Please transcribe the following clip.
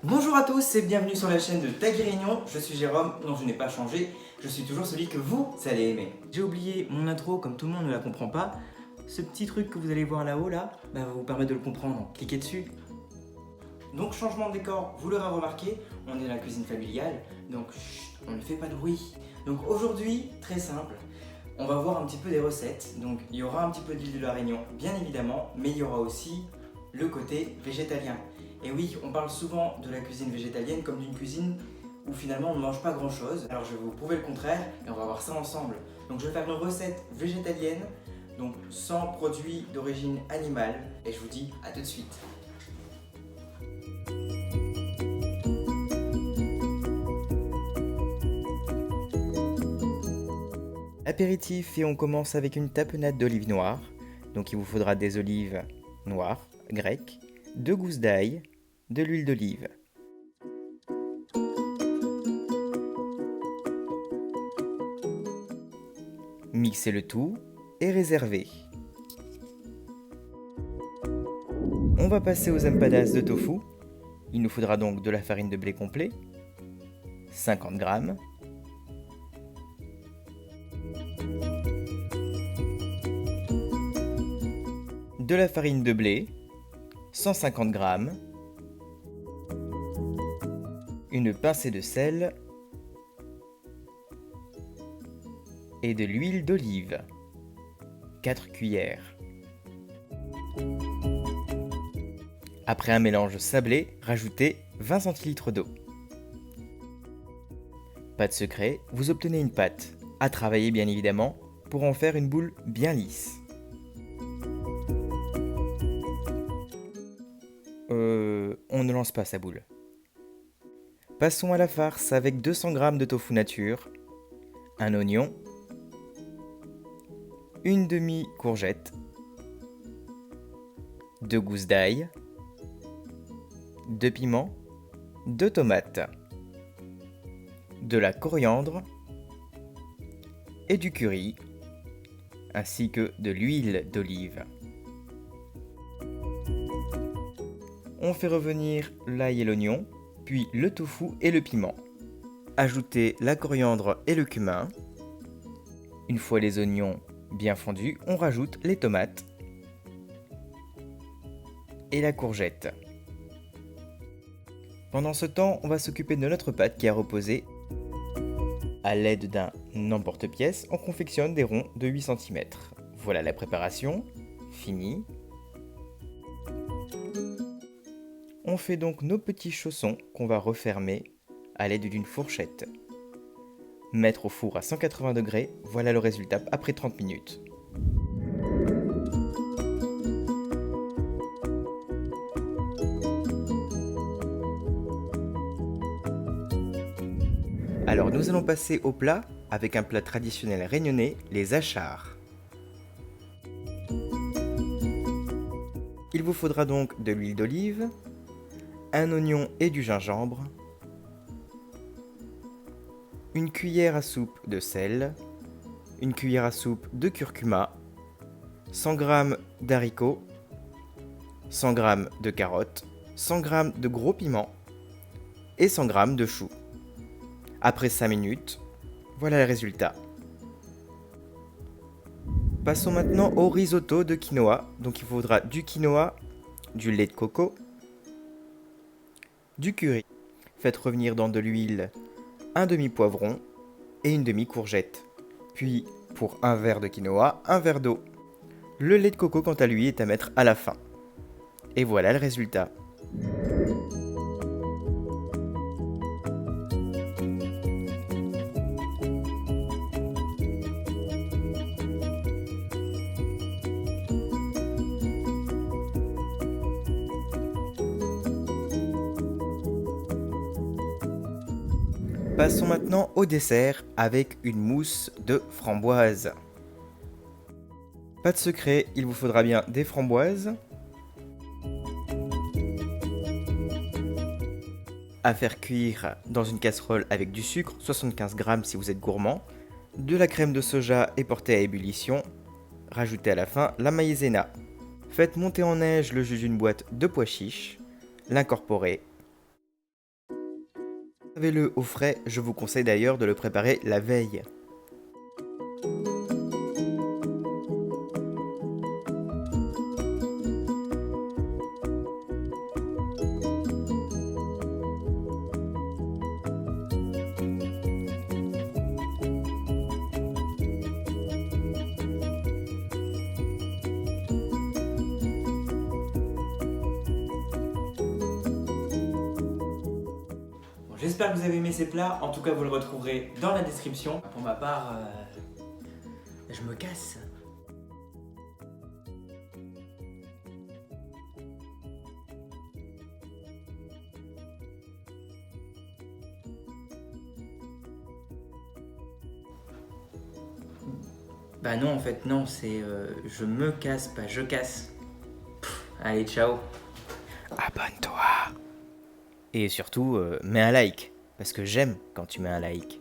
Bonjour à tous et bienvenue sur la chaîne de Tagui Réunion, je suis Jérôme, non je n'ai pas changé, je suis toujours celui que vous allez aimer. J'ai oublié mon intro comme tout le monde ne la comprend pas, ce petit truc que vous allez voir là-haut là, va vous permettre de le comprendre, cliquez dessus. Donc changement de décor, vous l'aurez remarqué, on est dans la cuisine familiale, donc chut, on ne fait pas de bruit. Donc aujourd'hui, très simple, on va voir un petit peu des recettes, donc il y aura un petit peu d'huile de la Réunion bien évidemment, mais il y aura aussi le côté végétalien. Et oui, on parle souvent de la cuisine végétalienne comme d'une cuisine où finalement on ne mange pas grand chose. Alors je vais vous prouver le contraire et on va voir ça ensemble. Donc je vais faire une recette végétalienne, donc sans produits d'origine animale. Et je vous dis à tout de suite. Apéritif, et on commence avec une tapenade d'olives noires. Donc il vous faudra des olives noires, grecques, 2 gousses d'ail, de l'huile d'olive. Mixez le tout et réservez. On va passer aux empanadas de tofu. Il nous faudra donc de la farine de blé complet, 50 g, de la farine de blé, 150 g, une pincée de sel et de l'huile d'olive, 4 cuillères. Après un mélange sablé, rajoutez 20 centilitres d'eau. Pas de secret, vous obtenez une pâte, à travailler bien évidemment, pour en faire une boule bien lisse. On ne lance pas sa boule. Passons à la farce avec 200 g de tofu nature, un oignon, une demi-courgette, 2 gousses d'ail, 2 piments, 2 tomates, de la coriandre et du curry, ainsi que de l'huile d'olive. On fait revenir l'ail et l'oignon, puis le tofu et le piment. Ajoutez la coriandre et le cumin. Une fois les oignons bien fondus, on rajoute les tomates et la courgette. Pendant ce temps, on va s'occuper de notre pâte qui a reposé. À l'aide d'un emporte-pièce, on confectionne des ronds de 8 cm. Voilà la préparation, finie. On fait donc nos petits chaussons qu'on va refermer à l'aide d'une fourchette. Mettre au four à 180 degrés, voilà le résultat après 30 minutes. Alors nous allons passer au plat avec un plat traditionnel réunionnais, les achars. Il vous faudra donc de l'huile d'olive, un oignon et du gingembre, une cuillère à soupe de sel, une cuillère à soupe de curcuma, 100 g d'haricots, 100 g de carottes, 100 g de gros piments et 100 g de choux. Après 5 minutes, voilà le résultat. Passons maintenant au risotto de quinoa. Donc il faudra du quinoa, du lait de coco, du curry. Faites revenir dans de l'huile un demi-poivron et une demi-courgette. Puis, pour un verre de quinoa, un verre d'eau. Le lait de coco, quant à lui, est à mettre à la fin. Et voilà le résultat. Passons maintenant au dessert avec une mousse de framboise. Pas de secret, il vous faudra bien des framboises, à faire cuire dans une casserole avec du sucre, 75 g si vous êtes gourmand, de la crème de soja et portée à ébullition, rajoutez à la fin la maïzena. Faites monter en neige le jus d'une boîte de pois chiches, l'incorporer Servez-le au frais, je vous conseille d'ailleurs de le préparer la veille. J'espère que vous avez aimé ces plats, en tout cas vous le retrouverez dans la description. Pour ma part, je me casse. Bah non en fait non, c'est je me casse, pas je casse. Allez ciao. Abonne-toi. Et surtout, mets un like, parce que j'aime quand tu mets un like.